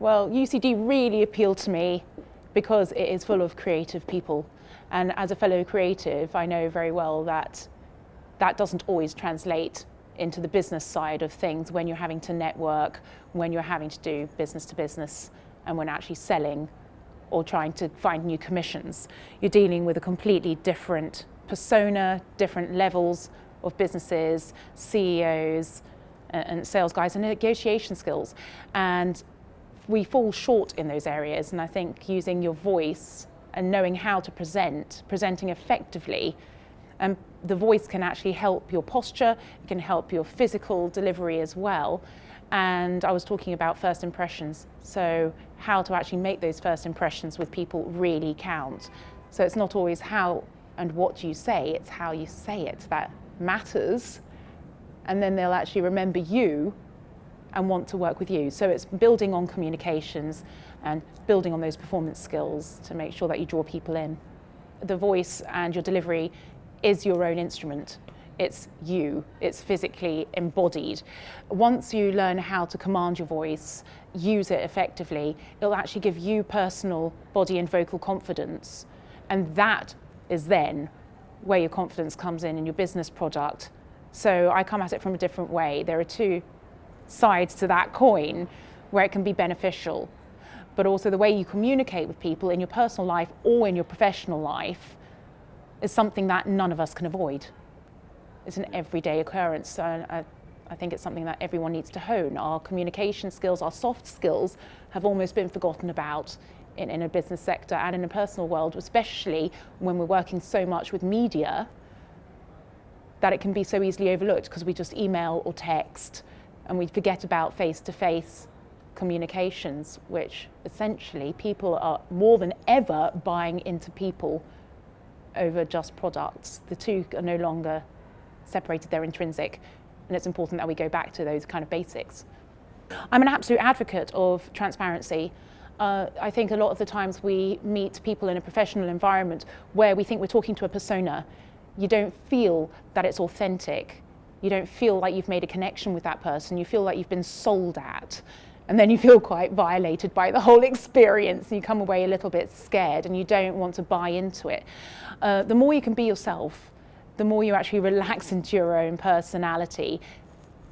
Well, UCD really appealed to me because it is full of creative people. And as a fellow creative, I know very well that that doesn't always translate into the business side of things when you're having to network, when you're having to do business to business, and when actually selling or trying to find new commissions. You're dealing with a completely different persona, different levels of businesses, CEOs, and sales guys, and negotiation skills. And we fall short in those areas. And I think using your voice and knowing how to presenting effectively, the voice can actually help your posture, it can help your physical delivery as well. And I was talking about first impressions. So how to actually make those first impressions with people really count. So it's not always how and what you say, it's how you say it that matters. And then they'll actually remember you and want to work with you. So it's building on communications and building on those performance skills to make sure that you draw people in. The voice and your delivery is your own instrument. It's you, it's physically embodied. Once you learn how to command your voice, use it effectively, it'll actually give you personal body and vocal confidence. And that is then where your confidence comes in your business product. So I come at it from a different way. There are two sides to that coin where it can be beneficial, but also the way you communicate with people in your personal life or in your professional life is something that none of us can avoid. It's an everyday occurrence. So I think it's something that everyone needs to hone. Our communication skills, our soft skills have almost been forgotten about in a business sector and in a personal world, especially when we're working so much with media, that it can be so easily overlooked because we just email or text and we forget about face-to-face communications, which essentially people are more than ever buying into people over just products. The two are no longer separated, they're intrinsic, and it's important that we go back to those kind of basics. I'm an absolute advocate of transparency. I think a lot of the times we meet people in a professional environment where we think we're talking to a persona. You don't feel that it's authentic. You don't feel like you've made a connection with that person. You feel like you've been sold at. And then you feel quite violated by the whole experience. You come away a little bit scared and you don't want to buy into it. The more you can be yourself, the more you actually relax into your own personality.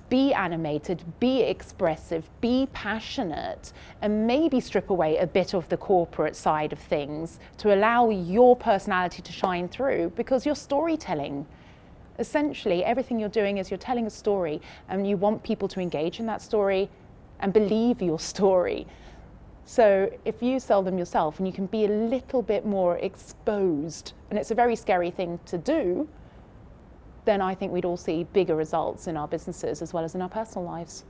Be animated, be expressive, be passionate, and maybe strip away a bit of the corporate side of things to allow your personality to shine through, because you're storytelling. Essentially, everything you're doing is you're telling a story, and you want people to engage in that story and believe your story. So if you sell them yourself and you can be a little bit more exposed, and it's a very scary thing to do, then I think we'd all see bigger results in our businesses as well as in our personal lives.